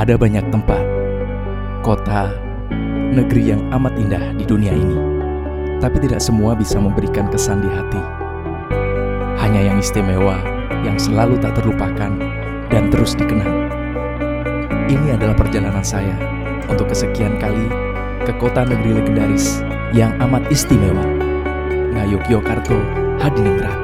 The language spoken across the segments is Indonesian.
Ada banyak tempat, kota, negeri yang amat indah di dunia ini. Tapi tidak semua bisa memberikan kesan di hati. Hanya yang istimewa, yang selalu tak terlupakan dan terus dikenang. Ini adalah perjalanan saya untuk kesekian kali ke kota negeri legendaris yang amat istimewa, Ngayogyakarta, Hadiningrat.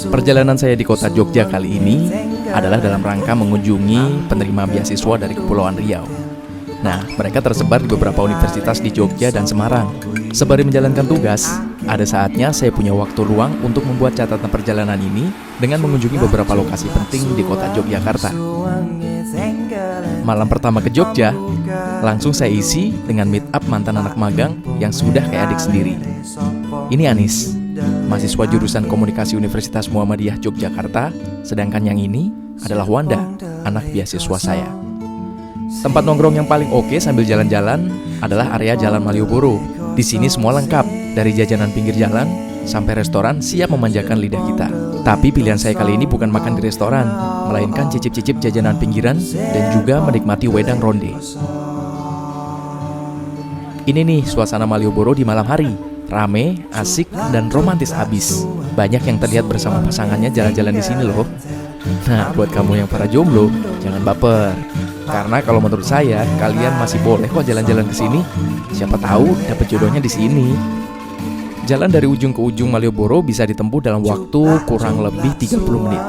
Perjalanan saya di kota Jogja kali ini adalah dalam rangka mengunjungi penerima beasiswa dari Kepulauan Riau. Nah, mereka tersebar di beberapa universitas di Jogja dan Semarang. Sembari menjalankan tugas, ada saatnya saya punya waktu luang untuk membuat catatan perjalanan ini dengan mengunjungi beberapa lokasi penting di kota Yogyakarta. Malam pertama ke Jogja, langsung saya isi dengan meet up mantan anak magang yang sudah kayak adik sendiri. Ini Anis, mahasiswa jurusan Komunikasi Universitas Muhammadiyah Yogyakarta, sedangkan yang ini adalah Wanda, anak beasiswa saya. Tempat nongkrong yang paling oke sambil jalan-jalan adalah area Jalan Malioboro. Di sini semua lengkap, dari jajanan pinggir jalan sampai restoran siap memanjakan lidah kita. Tapi pilihan saya kali ini bukan makan di restoran, melainkan cicip-cicip jajanan pinggiran dan juga menikmati wedang ronde. Ini nih suasana Malioboro di malam hari. Rame, asik, dan romantis abis. Banyak yang terlihat bersama pasangannya jalan-jalan di sini loh. Nah, buat kamu yang para jomblo, jangan baper. Karena kalau menurut saya, kalian masih boleh kok jalan-jalan ke sini. Siapa tahu dapat jodohnya di sini. Jalan dari ujung ke ujung Malioboro bisa ditempuh dalam waktu kurang lebih 30 menit.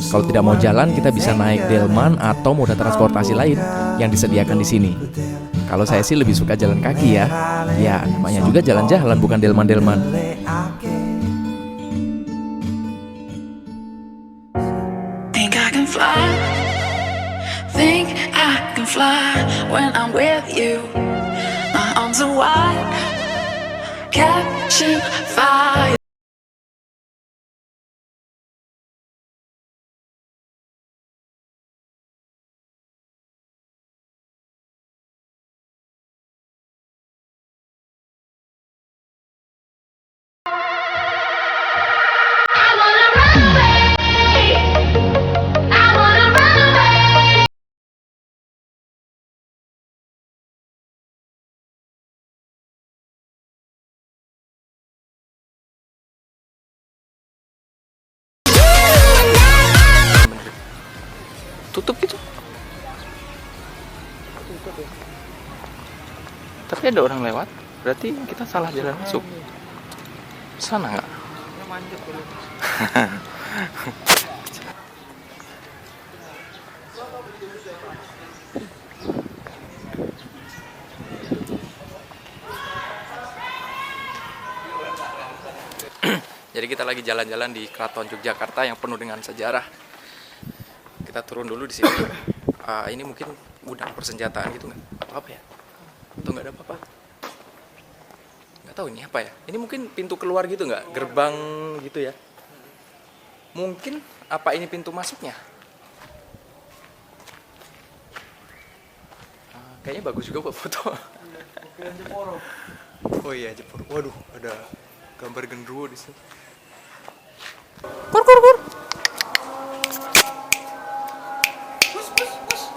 Kalau tidak mau jalan, kita bisa naik delman atau moda transportasi lain yang disediakan di sini. Kalau saya sih lebih suka jalan kaki ya. Ya, namanya juga jalan-jalan bukan delman-delman. Think I can fly. Think I can fly when I'm with you. My arms are wide, catching fire. Tutup gitu. Tapi ada orang lewat, berarti kita salah jalan masuk. Sana nggak? Jadi kita lagi jalan-jalan di Keraton Yogyakarta yang penuh dengan sejarah. Kita turun dulu di sini. Ini mungkin gudang persenjataan gitu nggak? Atau apa ya? Atau nggak ada apa-apa? Nggak tahu ini apa ya? Ini mungkin pintu keluar gitu nggak? Gerbang gitu ya? Mungkin apa ini pintu masuknya? Kayaknya bagus juga buat foto. Oh iya, Jeporo. Waduh, ada gambar genderuwo di sini. Kur.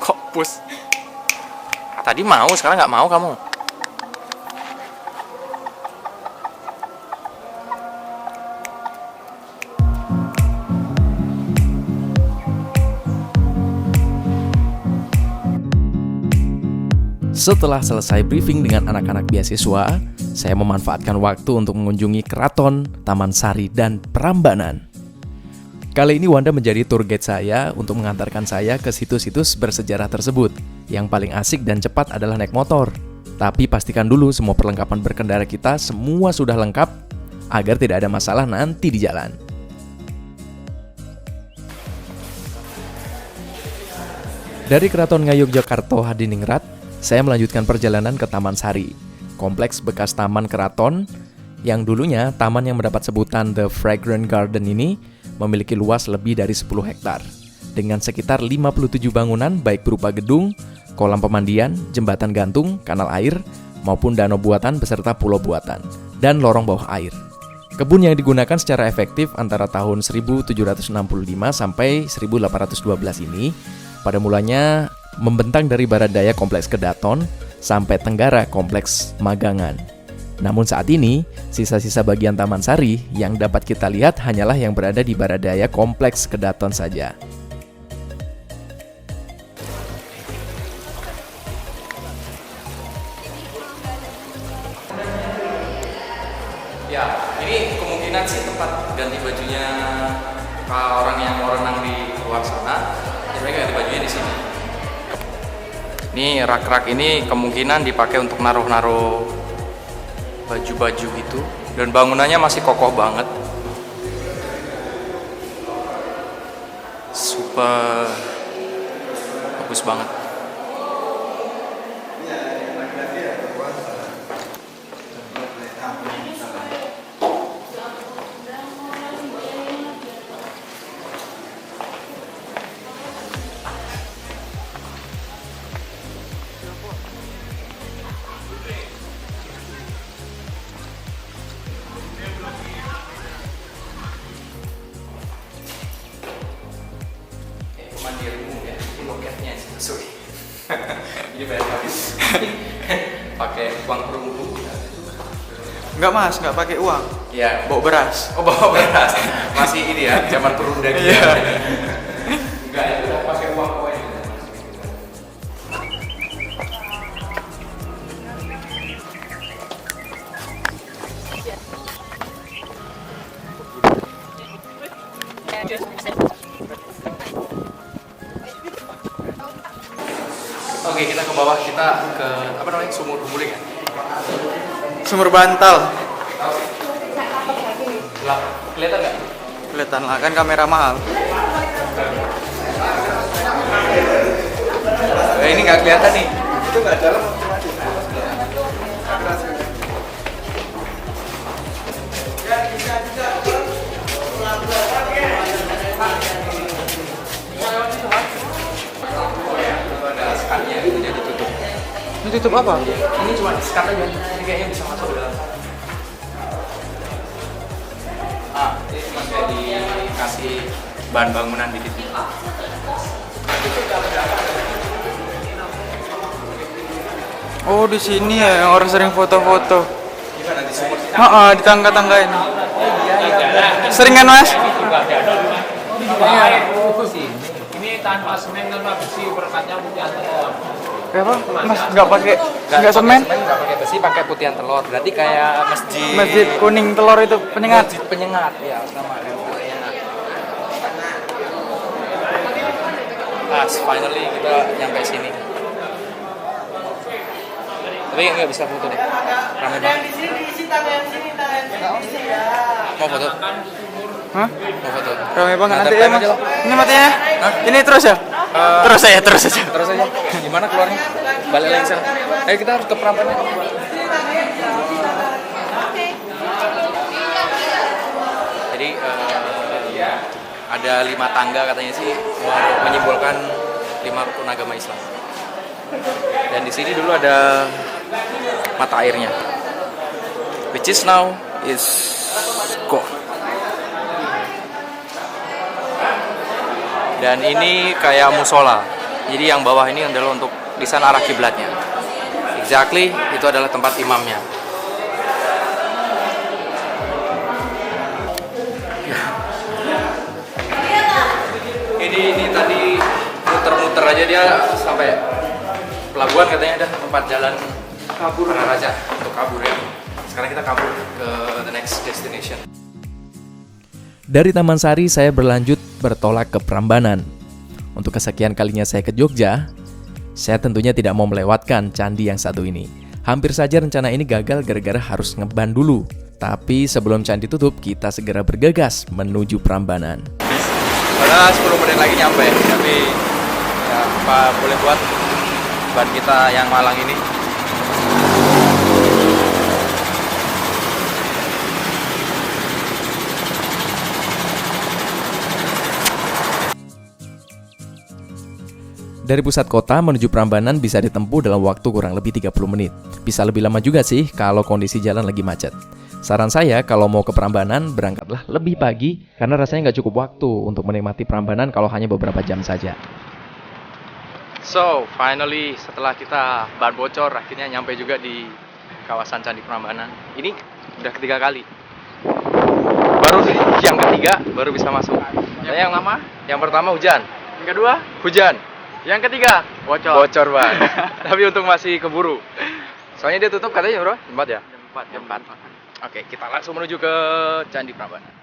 Kok pus? Tadi mau, sekarang nggak mau kamu. Setelah selesai briefing dengan anak-anak beasiswa, saya memanfaatkan waktu untuk mengunjungi Keraton, Taman Sari, dan Prambanan. Kali ini Wanda menjadi tour guide saya untuk mengantarkan saya ke situs-situs bersejarah tersebut. Yang paling asik dan cepat adalah naik motor. Tapi pastikan dulu semua perlengkapan berkendara kita semua sudah lengkap agar tidak ada masalah nanti di jalan. Dari Keraton Ngayogyakarta Hadiningrat, saya melanjutkan perjalanan ke Taman Sari, kompleks bekas taman keraton, yang dulunya taman yang mendapat sebutan The Fragrant Garden ini memiliki luas lebih dari 10 hektar, dengan sekitar 57 bangunan baik berupa gedung, kolam pemandian, jembatan gantung, kanal air, maupun danau buatan beserta pulau buatan, dan lorong bawah air. Kebun yang digunakan secara efektif antara tahun 1765 sampai 1812 ini pada mulanya membentang dari barat daya kompleks Kedaton sampai tenggara kompleks Magangan. Namun saat ini, sisa-sisa bagian Taman Sari yang dapat kita lihat hanyalah yang berada di barat daya kompleks Kedaton saja. Ya, ini kemungkinan sih tempat ganti bajunya orang yang mau renang di luar sana. Ya, mereka ganti bajunya di sini. Ini rak-rak ini kemungkinan dipakai untuk naruh-naruh baju-baju gitu. Dan bangunannya masih kokoh banget. Super bagus banget. Mandiri umum ya, ini loketnya sih, sorry. Ini bayar habis. Pakai uang perunggu. Enggak mas, enggak pakai uang. Ya, Bawa beras. oh bawa beras. Masih ini ya, zaman perunda gitu. Iya. Enggak, ya udah pakai uang koin. Oke, kita ke bawah, kita ke apa namanya, sumur Humbuling ya? Sumur Bantal. Lah, kelihatan nggak? Kelihatan lah, kan kamera mahal. Ini nggak kelihatan nih. Itu nggak dalam. Ada sekatnya gitu, jadi tutup. Ini tutup apa? Ini cuma sekat aja. Ini kayaknya bisa masuk ke dalam. Ini cuma kayak dikasih bahan bangunan dikit. Oh di sini ya yang orang sering foto-foto. Gimana di sumur sini? Di tangga-tangga ini. Sering kan mas? Ini tanpa semen, tanpa besi, berkatnya putih telur. Kenapa? Mas nggak pakai nggak semen? Nggak pakai besi, pakai putihan telur. Berarti kayak masjid. Masjid kuning telur itu penyengat. Masjid penyengat ya, sama kan penyengat. Finally kita nyampe sini. Tapi nggak bisa foto deh, ramai banget. Mau foto? Hah? Mau foto? Ramai banget Nah, nanti time ya mas. aja lah. Ini matinya? Hah? Ini terus ya? Terus aja. Terus aja. Gimana keluarnya? Balik lagi sana. Ayo kita harus ke perampannya. Jadi ada 5 tangga katanya sih menyimbolkan 5 rukun agama Islam. Dan di sini dulu ada mata airnya, which is now is gone. Dan ini kayak musola. Jadi yang bawah ini adalah untuk di sana arah kiblatnya. Exactly, itu adalah tempat imamnya. Ini tadi muter-muter aja dia sampai pelabuhan, katanya ada tempat jalan kabur para raja untuk kabur ya. Sekarang kita kabur ke the next destination. Dari Taman Sari saya berlanjut bertolak ke Prambanan. Untuk kesekian kalinya saya ke Jogja, saya tentunya tidak mau melewatkan candi yang satu ini. Hampir saja rencana ini gagal gara-gara harus ngeban dulu. Tapi sebelum candi tutup, kita segera bergegas menuju Prambanan. Padahal 10 menit lagi nyampe, tapi ya apa boleh buat ban kita yang malang ini. Dari pusat kota menuju Prambanan bisa ditempuh dalam waktu kurang lebih 30 menit. Bisa lebih lama juga sih kalau kondisi jalan lagi macet. Saran saya kalau mau ke Prambanan, berangkatlah lebih pagi karena rasanya nggak cukup waktu untuk menikmati Prambanan kalau hanya beberapa jam saja. So, finally setelah kita ban bocor, akhirnya nyampe juga di kawasan Candi Prambanan. Ini udah ketiga kali. Baru yang ketiga baru bisa masuk. Yang pertama hujan. Yang kedua, Hujan. yang ketiga, bocor. Bocor banget. Tapi untung masih keburu. Soalnya dia tutup katanya bro, jam 4 ya? Jam 4. Oke, kita langsung menuju ke Candi Prambanan.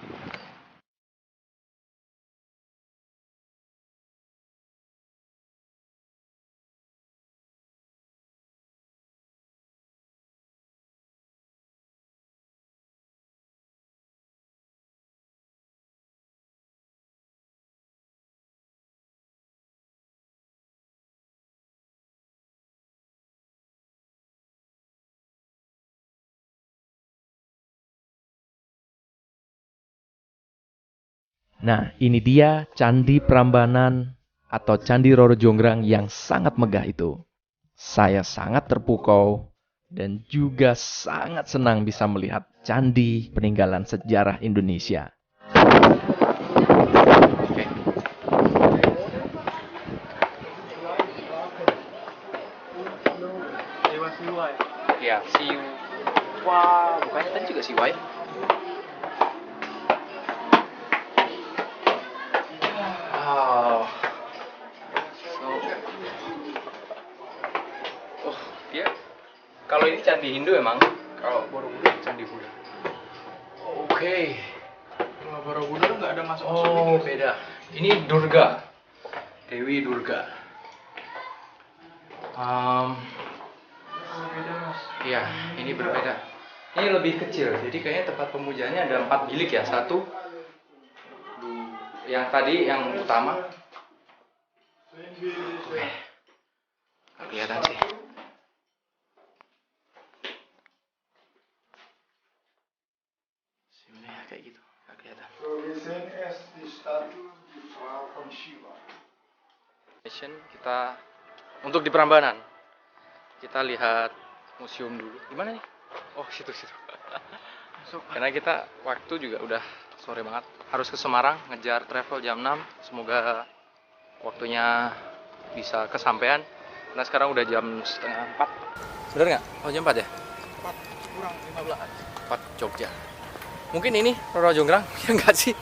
Nah, ini dia Candi Prambanan atau Candi Roro Jonggrang yang sangat megah itu. Saya sangat terpukau dan juga sangat senang bisa melihat candi peninggalan sejarah Indonesia. Oke. Ya, Siwa. Bukannya tadi juga Siwa ya? Wow. Oh, dia. Kalau ini candi Hindu emang. Kalau Borobudur candi Buddha. Oke. Kalau Borobudur nggak ada masuk. Oh, beda. Ini Durga. Dewi Durga. Iya, ini berbeda. Ini lebih kecil. Jadi kayaknya tempat pemujanya ada 4 bilik ya. Satu. Yang tadi yang utama. Oke. Nggak kelihatan sih. Sini ya kayak gitu. Nggak kelihatan. Mission kita untuk di Prambanan. Kita lihat museum dulu. Gimana nih? Oh, situ. Karena kita waktu juga udah sore banget. Harus ke Semarang, ngejar travel jam 6. Semoga waktunya bisa kesampaian. Karena sekarang udah jam setengah 4. Bener nggak? Oh, jam 4 ya? 4 kurang 15. 4 Jogja. Mungkin ini Roro Jonggrang? Ya nggak sih?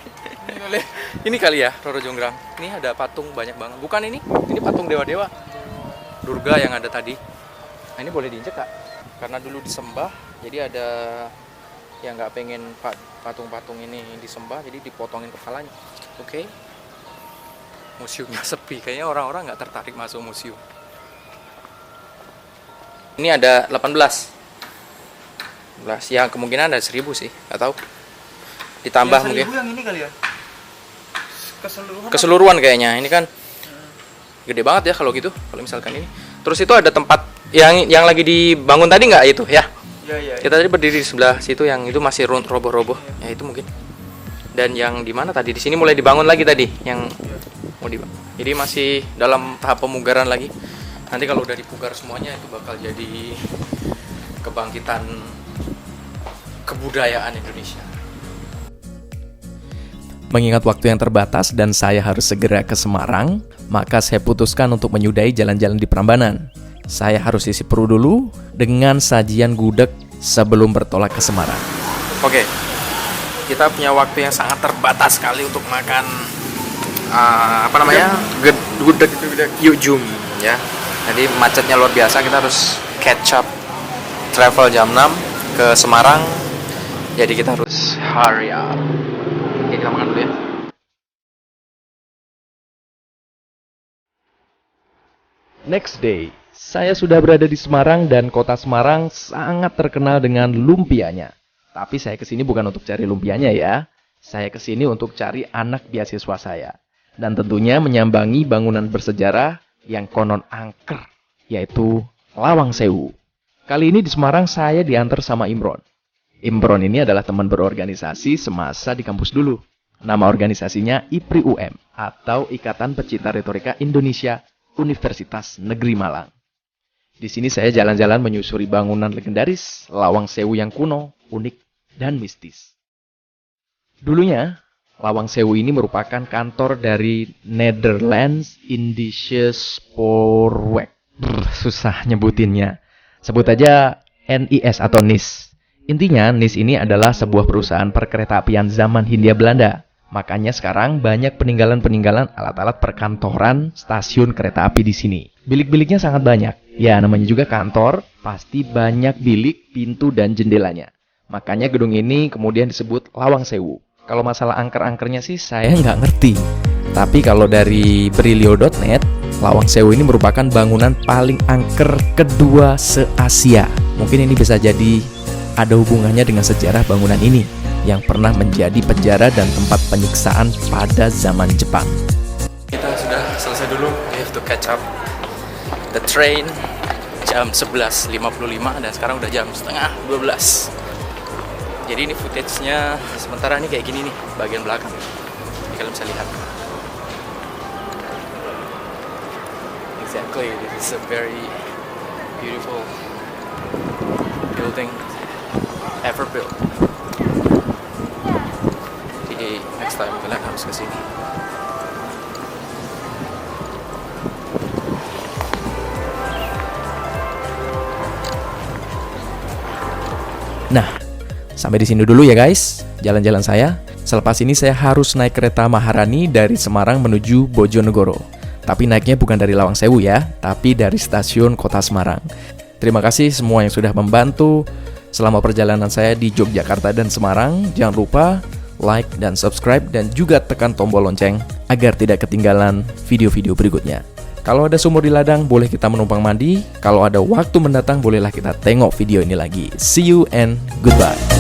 Ini kali ya Roro Jonggrang. Ini ada patung banyak banget. Bukan ini? Ini patung dewa-dewa. Durga yang ada tadi. Nah, ini boleh diinjek Kak? Karena dulu disembah, jadi ada yang nggak pengen patung-patung ini disembah, jadi dipotongin kepalanya. Oke. Museumnya sepi, kayaknya orang-orang nggak tertarik masuk museum. Ini ada 18. Ya kemungkinan ada 1000 sih, nggak tahu. Ditambah yang mungkin. yang ini kali ya. Keseluruhan kayaknya. Ini kan gede banget ya kalau gitu. Kalau misalkan ini. Terus itu ada tempat yang lagi dibangun tadi nggak itu ya? Iya. Kita tadi berdiri di sebelah situ yang itu masih roboh-roboh. Ya itu mungkin. Dan yang di mana tadi? Di sini mulai dibangun lagi tadi yang mau dibangun. Jadi masih dalam tahap pemugaran lagi. Nanti kalau udah dipugar semuanya itu bakal jadi kebangkitan kebudayaan Indonesia. Mengingat waktu yang terbatas dan saya harus segera ke Semarang, maka saya putuskan untuk menyudahi jalan-jalan di Prambanan. Saya harus isi perut dulu dengan sajian gudeg sebelum bertolak ke Semarang. Oke, kita punya waktu yang sangat terbatas sekali untuk makan apa namanya? Gudeg Yujum ya. Jadi macetnya luar biasa, kita harus catch up travel jam 6 ke Semarang. Jadi kita harus hurry up. Oke, kita makan dulu ya. Next day, saya sudah berada di Semarang dan kota Semarang sangat terkenal dengan lumpianya. Tapi saya kesini bukan untuk cari lumpianya ya. Saya kesini untuk cari anak beasiswa saya. Dan tentunya menyambangi bangunan bersejarah yang konon angker, yaitu Lawang Sewu. Kali ini di Semarang saya diantar sama Imron. Imron ini adalah teman berorganisasi semasa di kampus dulu. Nama organisasinya IPRI UM atau Ikatan Pecinta Retorika Indonesia Universitas Negeri Malang. Di sini saya jalan-jalan menyusuri bangunan legendaris Lawang Sewu yang kuno, unik, dan mistis. Dulunya, Lawang Sewu ini merupakan kantor dari Netherlands Indische Spoorweg. Susah nyebutinnya. Sebut aja NIS atau NIS. Intinya, NIS ini adalah sebuah perusahaan perkeretaapian zaman Hindia Belanda. Makanya sekarang banyak peninggalan-peninggalan alat-alat perkantoran stasiun kereta api di sini. Bilik-biliknya sangat banyak. Ya, namanya juga kantor, pasti banyak bilik, pintu, dan jendelanya. Makanya gedung ini kemudian disebut Lawang Sewu. Kalau masalah angker-angkernya sih saya nggak ngerti. Tapi kalau dari Brilio.net, Lawang Sewu ini merupakan bangunan paling angker kedua se-Asia. Mungkin ini bisa jadi ada hubungannya dengan sejarah bangunan ini yang pernah menjadi penjara dan tempat penyiksaan pada zaman Jepang. Kita sudah selesai dulu. We have to catch up the train jam 11.55 dan sekarang udah jam setengah 12. Jadi ini footage-nya sementara ini kayak gini nih, bagian belakang. Jadi kalian bisa lihat. Exactly, this is a very beautiful building ever built. Jadi next time kalian harus ke sini. Nah, sampai di sini dulu ya guys, jalan-jalan saya. Selepas ini saya harus naik kereta Maharani dari Semarang menuju Bojonegoro. Tapi naiknya bukan dari Lawang Sewu ya, tapi dari stasiun Kota Semarang. Terima kasih semua yang sudah membantu selama perjalanan saya di Yogyakarta dan Semarang. Jangan lupa like dan subscribe dan juga tekan tombol lonceng agar tidak ketinggalan video-video berikutnya. Kalau ada sumur di ladang, boleh kita menumpang mandi. Kalau ada waktu mendatang, bolehlah kita tengok video ini lagi. See you and goodbye.